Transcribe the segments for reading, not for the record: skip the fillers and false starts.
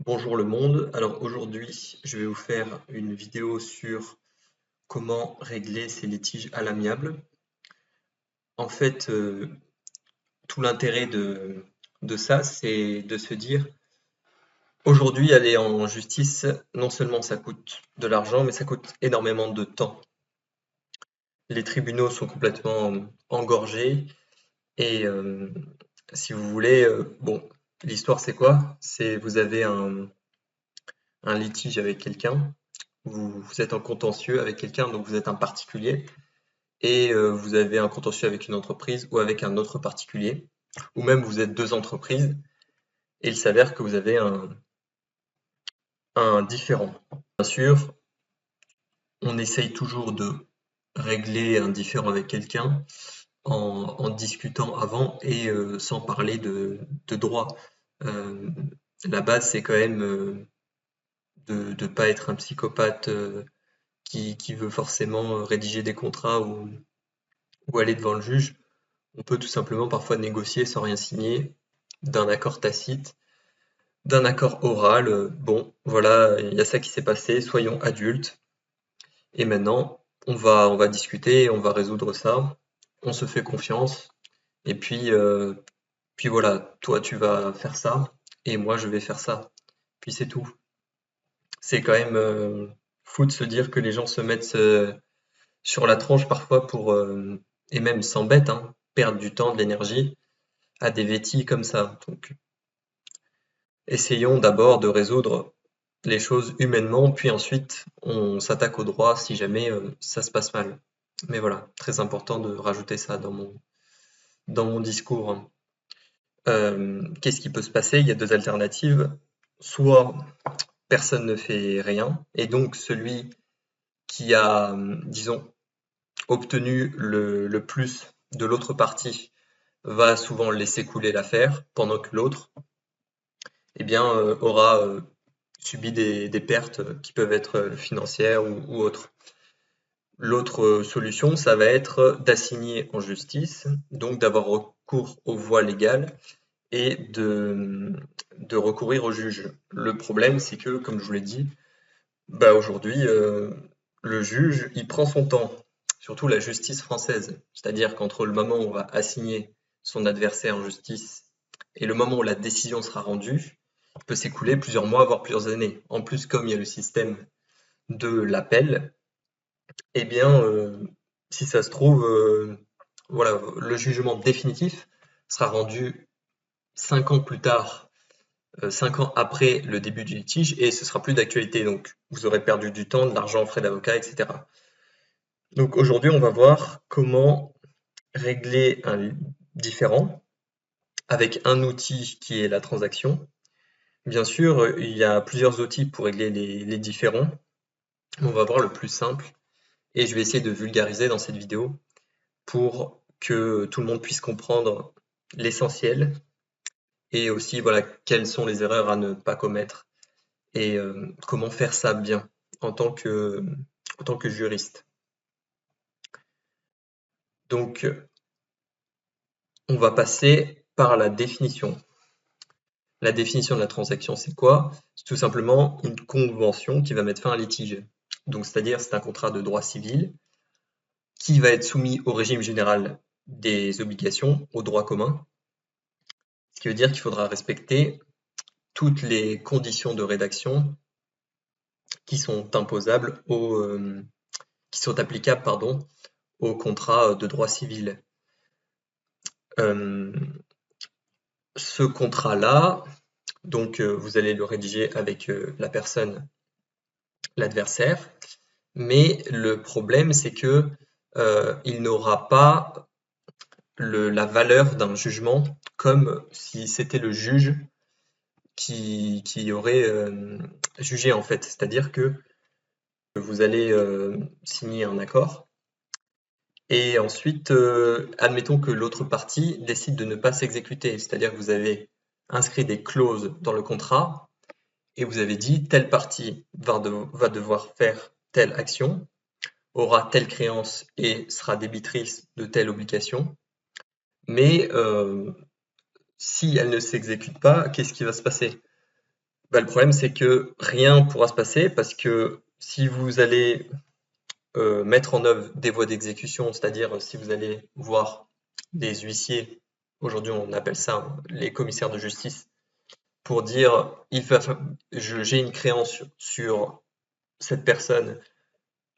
Bonjour le monde, alors aujourd'hui je vais vous faire une vidéo sur comment régler ces litiges à l'amiable. En fait, tout l'intérêt de ça, c'est de se dire, aujourd'hui aller en justice, non seulement ça coûte de l'argent, mais ça coûte énormément de temps. Les tribunaux sont complètement engorgés et si vous voulez, bon, l'histoire c'est quoi? C'est vous avez un litige avec quelqu'un. Vous êtes en contentieux avec quelqu'un, donc vous êtes un particulier, et vous avez un contentieux avec une entreprise ou avec un autre particulier, ou même vous êtes deux entreprises, et il s'avère que vous avez un différend. Bien sûr, on essaye toujours de régler un différend avec quelqu'un en discutant avant et sans parler de droit. Euh, la base, c'est quand même de ne pas être un psychopathe qui veut forcément rédiger des contrats ou aller devant le juge. On peut tout simplement parfois négocier sans rien signer, d'un accord tacite, d'un accord oral. Bon, voilà, il y a ça qui s'est passé, soyons adultes. Et maintenant, on va discuter, on va résoudre ça. On se fait confiance. Et puis voilà, toi tu vas faire ça et moi je vais faire ça. Puis c'est tout. C'est quand même fou de se dire que les gens se mettent sur la tronche parfois et même s'embêtent, hein, perdre du temps, de l'énergie à des vêtis comme ça. Donc, essayons d'abord de résoudre les choses humainement, puis ensuite on s'attaque au droit si jamais ça se passe mal. Mais voilà, très important de rajouter ça dans mon discours. Qu'est-ce qui peut se passer? Il y a deux alternatives. Soit personne ne fait rien, et donc celui qui a, disons, obtenu le plus de l'autre partie va souvent laisser couler l'affaire, pendant que l'autre, eh bien, aura subi des pertes qui peuvent être financières ou autres. L'autre solution, ça va être d'assigner en justice, donc d'avoir recours aux voies légales et de recourir au juge. Le problème, c'est que, comme je vous l'ai dit, bah aujourd'hui, le juge, il prend son temps, surtout la justice française. C'est-à-dire qu'entre le moment où on va assigner son adversaire en justice et le moment où la décision sera rendue, il peut s'écouler plusieurs mois, voire plusieurs années. En plus, comme il y a le système de l'appel, eh bien, si ça se trouve, voilà, le jugement définitif sera rendu 5 ans plus tard, 5 ans après le début du litige, et ce sera plus d'actualité. Donc, vous aurez perdu du temps, de l'argent, frais d'avocat, etc. Donc, aujourd'hui, on va voir comment régler un différend avec un outil qui est la transaction. Bien sûr, il y a plusieurs outils pour régler les différends. On va voir le plus simple, et je vais essayer de vulgariser dans cette vidéo pour que tout le monde puisse comprendre l'essentiel et aussi voilà quelles sont les erreurs à ne pas commettre et comment faire ça bien en tant que, en tant que juriste. Donc, on va passer par la définition. La définition de la transaction, c'est quoi? C'est tout simplement une convention qui va mettre fin à un litige. Donc, c'est-à-dire, c'est un contrat de droit civil qui va être soumis au régime général des obligations, au droit commun, ce qui veut dire qu'il faudra respecter toutes les conditions de rédaction qui sont imposables qui sont applicables, pardon, au contrat de droit civil. Ce contrat-là, donc vous allez le rédiger avec la personne, l'adversaire, mais le problème c'est que il n'aura pas la valeur d'un jugement comme si c'était le juge qui aurait jugé en fait. C'est-à-dire que vous allez signer un accord et ensuite, admettons que l'autre partie décide de ne pas s'exécuter. C'est-à-dire que vous avez inscrit des clauses dans le contrat et vous avez dit telle partie va devoir faire telle action, aura telle créance et sera débitrice de telle obligation. Mais si elle ne s'exécute pas, qu'est-ce qui va se passer? Le problème, c'est que rien ne pourra se passer parce que si vous allez mettre en œuvre des voies d'exécution, c'est-à-dire si vous allez voir des huissiers, aujourd'hui on appelle ça les commissaires de justice, pour dire j'ai une créance sur cette personne,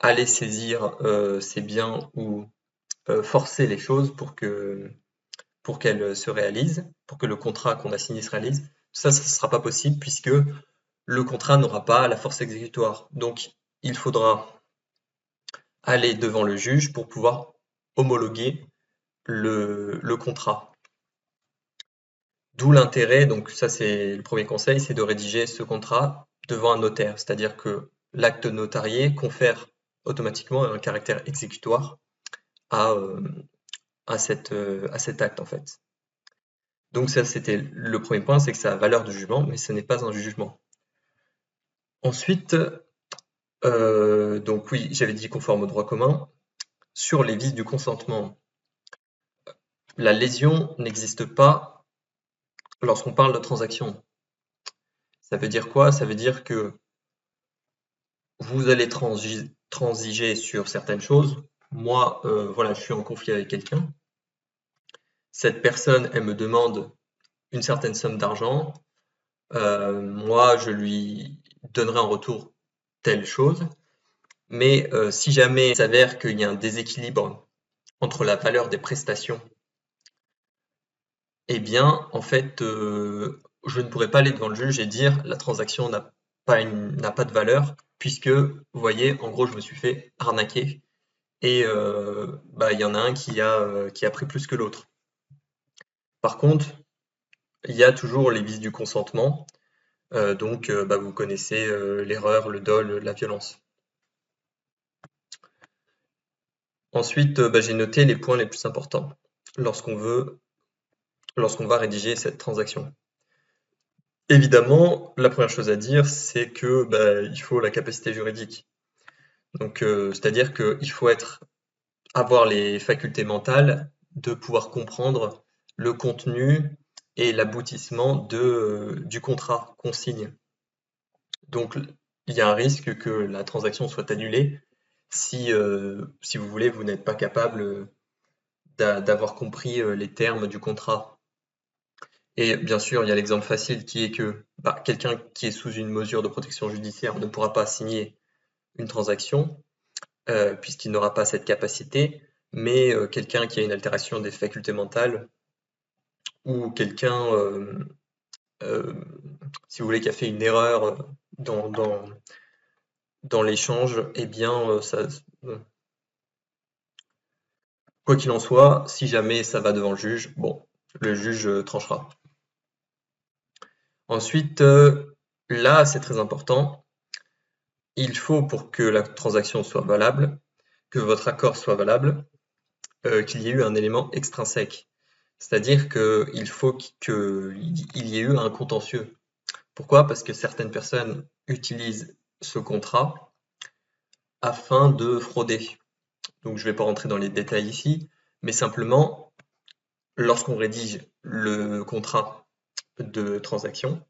allez saisir ses biens ou forcer les choses pour qu'elles se réalisent, pour que le contrat qu'on a signé se réalise. Ça ne sera pas possible puisque le contrat n'aura pas la force exécutoire. Donc, il faudra aller devant le juge pour pouvoir homologuer le contrat. D'où l'intérêt, donc ça c'est le premier conseil, c'est de rédiger ce contrat devant un notaire, c'est-à-dire que l'acte notarié confère automatiquement un caractère exécutoire à, à cet acte en fait. Donc ça c'était le premier point, c'est que ça a valeur de jugement, mais ce n'est pas un jugement. Ensuite, donc oui, j'avais dit conforme au droit commun. Sur les vices du consentement, la lésion n'existe pas lorsqu'on parle de transaction. Ça veut dire quoi? Ça veut dire que vous allez transiger sur certaines choses. Moi, voilà, je suis en conflit avec quelqu'un. Cette personne, elle me demande une certaine somme d'argent. Moi, je lui donnerai en retour telle chose. Mais si jamais il s'avère qu'il y a un déséquilibre entre la valeur des prestations, eh bien, en fait, je ne pourrais pas aller devant le juge et dire la transaction n'a pas de valeur, puisque, vous voyez, en gros, je me suis fait arnaquer et il y en a un qui a pris plus que l'autre. Par contre, il y a toujours les vices du consentement, donc vous connaissez l'erreur, le dol, la violence. Ensuite, j'ai noté les points les plus importants lorsqu'on va rédiger cette transaction. Évidemment, la première chose à dire, c'est que il faut la capacité juridique. Donc, c'est-à-dire qu'il faut avoir les facultés mentales de pouvoir comprendre le contenu et l'aboutissement du contrat qu'on signe. Donc, il y a un risque que la transaction soit annulée si vous voulez, vous n'êtes pas capable d'avoir compris les termes du contrat. Et bien sûr, il y a l'exemple facile qui est que quelqu'un qui est sous une mesure de protection judiciaire ne pourra pas signer une transaction puisqu'il n'aura pas cette capacité, mais quelqu'un qui a une altération des facultés mentales ou quelqu'un, si vous voulez, qui a fait une erreur dans l'échange, eh bien, quoi qu'il en soit, si jamais ça va devant le juge, bon, le juge tranchera. Ensuite, là, c'est très important, il faut pour que la transaction soit valable, que votre accord soit valable, qu'il y ait eu un élément extrinsèque. C'est-à-dire qu'il faut qu'il y ait eu un contentieux. Pourquoi? Parce que certaines personnes utilisent ce contrat afin de frauder. Donc je ne vais pas rentrer dans les détails ici, mais simplement, lorsqu'on rédige le contrat de transaction,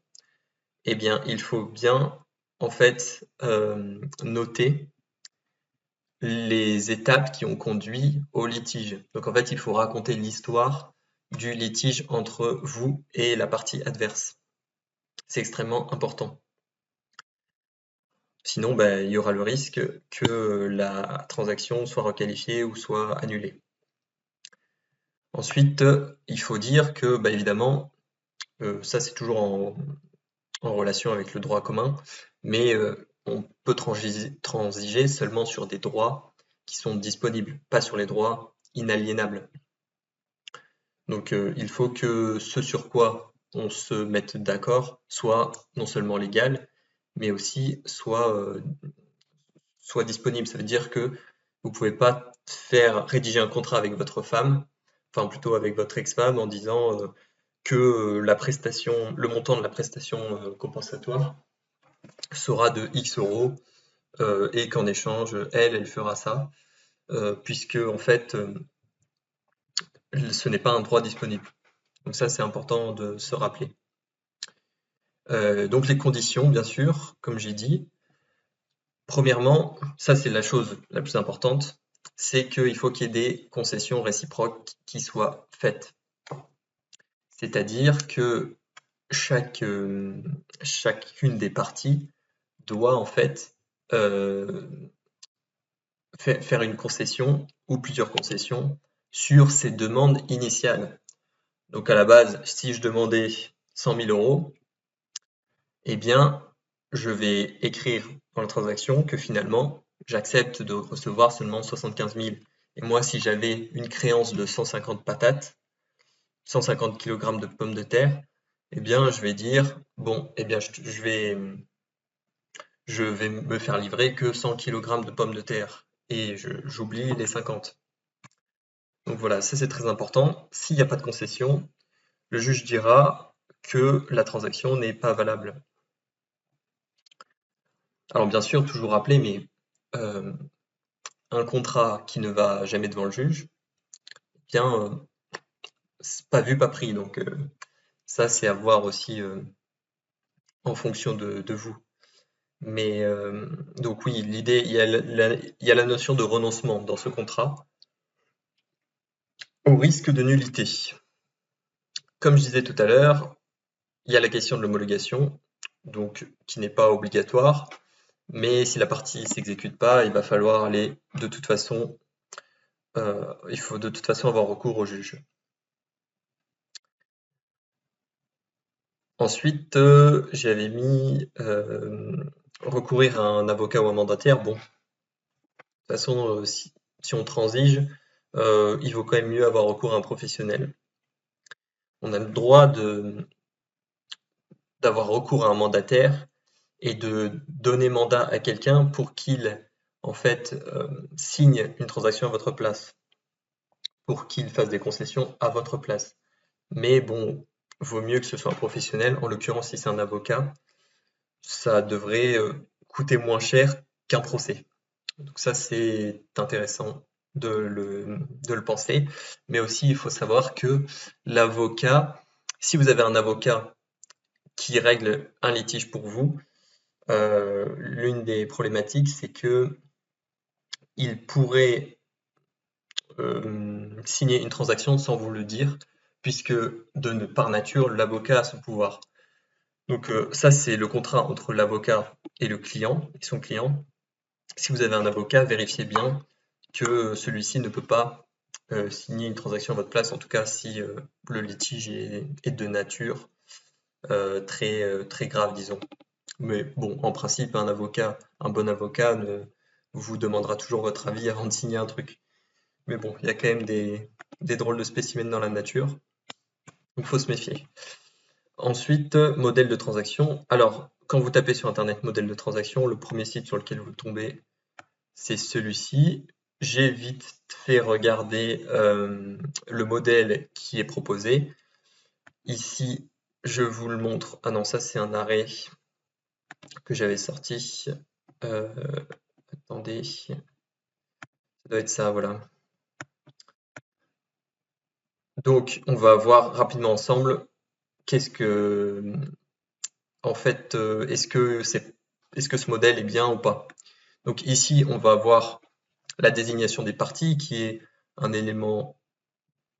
eh bien, il faut bien en fait noter les étapes qui ont conduit au litige. Donc en fait, il faut raconter l'histoire du litige entre vous et la partie adverse. C'est extrêmement important. Sinon, il y aura le risque que la transaction soit requalifiée ou soit annulée. Ensuite, il faut dire que, évidemment, ça c'est toujours en relation avec le droit commun, mais on peut transiger seulement sur des droits qui sont disponibles, pas sur les droits inaliénables. Donc il faut que ce sur quoi on se mette d'accord soit non seulement légal, mais aussi soit disponible. Ça veut dire que vous ne pouvez pas rédiger un contrat avec votre femme, enfin plutôt avec votre ex-femme en disant que le montant de la prestation compensatoire sera de X euros et qu'en échange, elle fera ça, puisque en fait, ce n'est pas un droit disponible. Donc ça, c'est important de se rappeler. Donc les conditions, bien sûr, comme j'ai dit. Premièrement, ça c'est la chose la plus importante, c'est qu'il faut qu'il y ait des concessions réciproques qui soient faites. C'est-à-dire que chacune des parties doit en fait faire une concession ou plusieurs concessions sur ses demandes initiales. Donc à la base, si je demandais 100 000 euros, eh bien, je vais écrire dans la transaction que finalement, j'accepte de recevoir seulement 75 000. Et moi, si j'avais une créance de 150 patates, 150 kg de pommes de terre, eh bien, je vais dire, bon, eh bien, je vais me faire livrer que 100 kg de pommes de terre et j'oublie les 50. Donc voilà, ça c'est très important. S'il n'y a pas de concession, le juge dira que la transaction n'est pas valable. Alors bien sûr, toujours rappeler, mais un contrat qui ne va jamais devant le juge, eh bien, c'est pas vu, pas pris. Donc ça, c'est à voir aussi en fonction de vous. Mais donc oui, l'idée, il y a la notion de renoncement dans ce contrat, au risque de nullité. Comme je disais tout à l'heure, il y a la question de l'homologation, donc qui n'est pas obligatoire, mais si la partie s'exécute pas, il va falloir aller de toute façon, il faut de toute façon avoir recours au juge. Ensuite, j'avais mis recourir à un avocat ou un mandataire. Bon, de toute façon, si on transige, il vaut quand même mieux avoir recours à un professionnel. On a le droit d'avoir recours à un mandataire et de donner mandat à quelqu'un pour qu'il en fait signe une transaction à votre place, pour qu'il fasse des concessions à votre place. Mais bon, vaut mieux que ce soit un professionnel. En l'occurrence, si c'est un avocat, ça devrait coûter moins cher qu'un procès. Donc ça, c'est intéressant de le penser. Mais aussi, il faut savoir que l'avocat, si vous avez un avocat qui règle un litige pour vous, l'une des problématiques, c'est que il pourrait signer une transaction sans vous le dire, puisque par nature, l'avocat a ce pouvoir. Donc ça, c'est le contrat entre l'avocat et le client, et son client. Si vous avez un avocat, vérifiez bien que celui-ci ne peut pas signer une transaction à votre place, en tout cas si le litige est de nature très grave, disons. Mais bon, en principe, un bon avocat vous demandera toujours votre avis avant de signer un truc. Mais bon, il y a quand même des drôles de spécimens dans la nature, donc il faut se méfier. Ensuite, modèle de transaction. Alors, quand vous tapez sur Internet modèle de transaction, le premier site sur lequel vous tombez, c'est celui-ci. J'ai vite fait regarder le modèle qui est proposé. Ici, je vous le montre. Ah non, ça c'est un arrêt que j'avais sorti. Attendez, ça doit être ça, voilà. Donc, on va voir rapidement ensemble qu'est-ce que, en fait, est-ce que ce modèle est bien ou pas. Donc ici, on va avoir la désignation des parties qui est un élément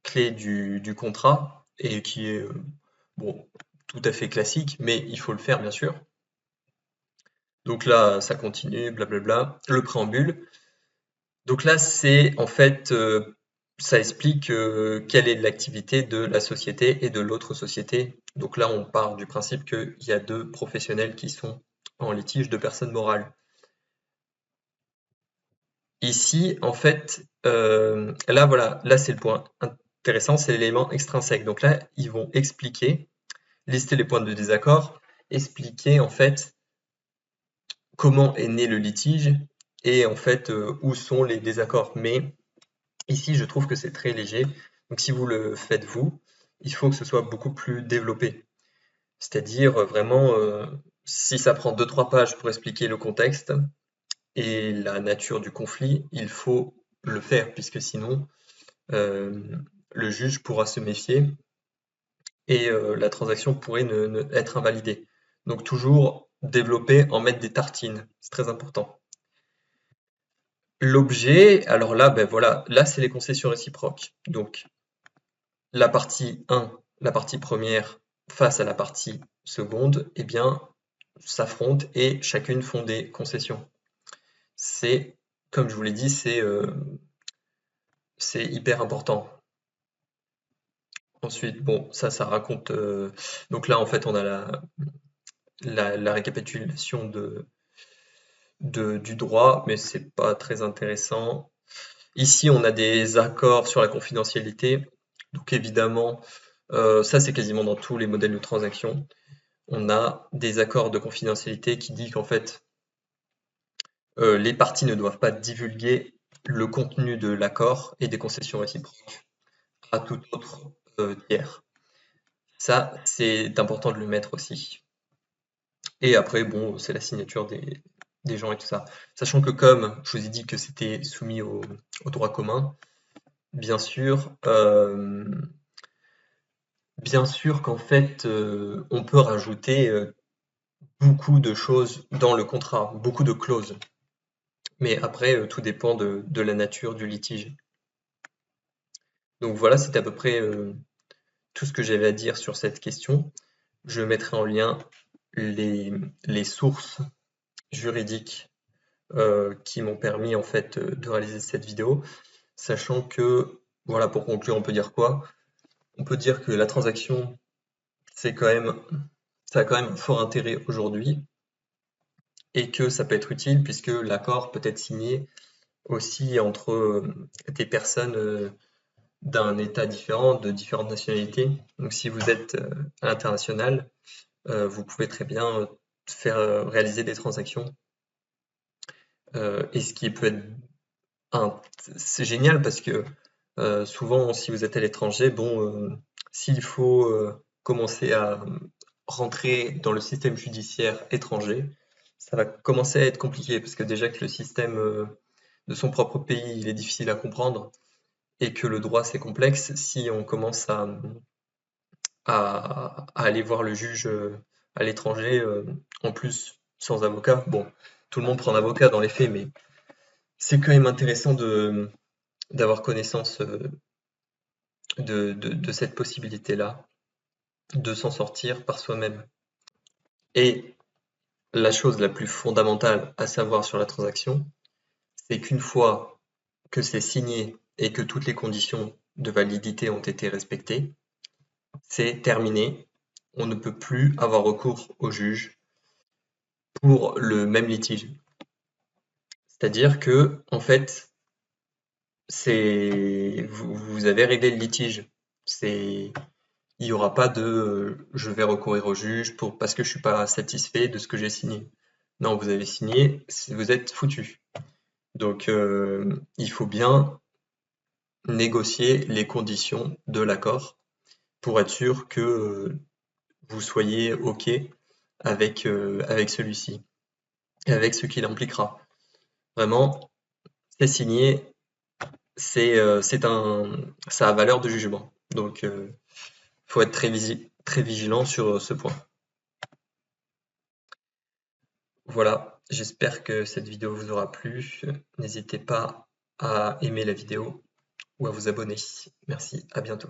clé du contrat et qui est bon, tout à fait classique, mais il faut le faire bien sûr. Donc là, ça continue, blablabla. Le préambule. Donc là, c'est en fait, ça explique quelle est l'activité de la société et de l'autre société. Donc là, on part du principe qu'il y a deux professionnels qui sont en litige, deux personnes morales. Ici, en fait, là, voilà, là, c'est le point intéressant, c'est l'élément extrinsèque. Donc là, ils vont expliquer, lister les points de désaccord, expliquer en fait comment est né le litige et en fait où sont les désaccords. Mais ici, je trouve que c'est très léger. Donc si vous le faites vous, il faut que ce soit beaucoup plus développé. C'est-à-dire vraiment, si ça prend 2-3 pages pour expliquer le contexte et la nature du conflit, il faut le faire, puisque sinon, le juge pourra se méfier et la transaction pourrait être invalidée. Donc toujours développer, en mettre des tartines, c'est très important. L'objet, alors là, ben voilà, là c'est les concessions réciproques. Donc la partie 1, la partie première face à la partie seconde, eh bien, s'affrontent et chacune font des concessions. C'est, comme je vous l'ai dit, c'est hyper important. Ensuite, bon, ça raconte. Donc là, en fait, on a la récapitulation du droit, mais c'est pas très intéressant. Ici, on a des accords sur la confidentialité. Donc évidemment, ça c'est quasiment dans tous les modèles de transaction. On a des accords de confidentialité qui disent qu'en fait, les parties ne doivent pas divulguer le contenu de l'accord et des concessions réciproques à tout autre tiers. Ça, c'est important de le mettre aussi. Et après, bon, c'est la signature des gens et tout ça. Sachant que comme je vous ai dit que c'était soumis au droit commun, bien sûr, qu'en fait, on peut rajouter beaucoup de choses dans le contrat, beaucoup de clauses. Mais après, tout dépend de la nature du litige. Donc voilà, c'était à peu près tout ce que j'avais à dire sur cette question. Je mettrai en lien les sources juridiques qui m'ont permis en fait de réaliser cette vidéo, sachant que, voilà, pour conclure, on peut dire quoi? On peut dire que la transaction, c'est quand même, ça a quand même un fort intérêt aujourd'hui et que ça peut être utile puisque l'accord peut être signé aussi entre des personnes d'un État différent, de différentes nationalités. Donc si vous êtes à l'international, vous pouvez très bien faire réaliser des transactions. Et ce qui peut être c'est génial parce que souvent, si vous êtes à l'étranger, bon, s'il faut commencer à rentrer dans le système judiciaire étranger, ça va commencer à être compliqué parce que déjà que le système de son propre pays, il est difficile à comprendre et que le droit c'est complexe, si on commence à aller voir le juge à l'étranger, en plus sans avocat, bon, tout le monde prend un avocat dans les faits, mais c'est quand même intéressant d'avoir connaissance de cette possibilité-là, de s'en sortir par soi-même. Et la chose la plus fondamentale à savoir sur la transaction, c'est qu'une fois que c'est signé et que toutes les conditions de validité ont été respectées, c'est terminé. On ne peut plus avoir recours au juge pour le même litige. C'est-à-dire que, en fait, vous avez réglé le litige. Il n'y aura pas de je vais recourir au juge parce que je suis pas satisfait de ce que j'ai signé. Non, vous avez signé, vous êtes foutu. Donc, il faut bien négocier les conditions de l'accord pour être sûr que vous soyez OK avec celui-ci et avec ce qu'il impliquera. Vraiment, c'est signé, ça a valeur de jugement. Donc, faut être très vigilant sur ce point. Voilà, j'espère que cette vidéo vous aura plu. N'hésitez pas à aimer la vidéo ou à vous abonner. Merci, à bientôt.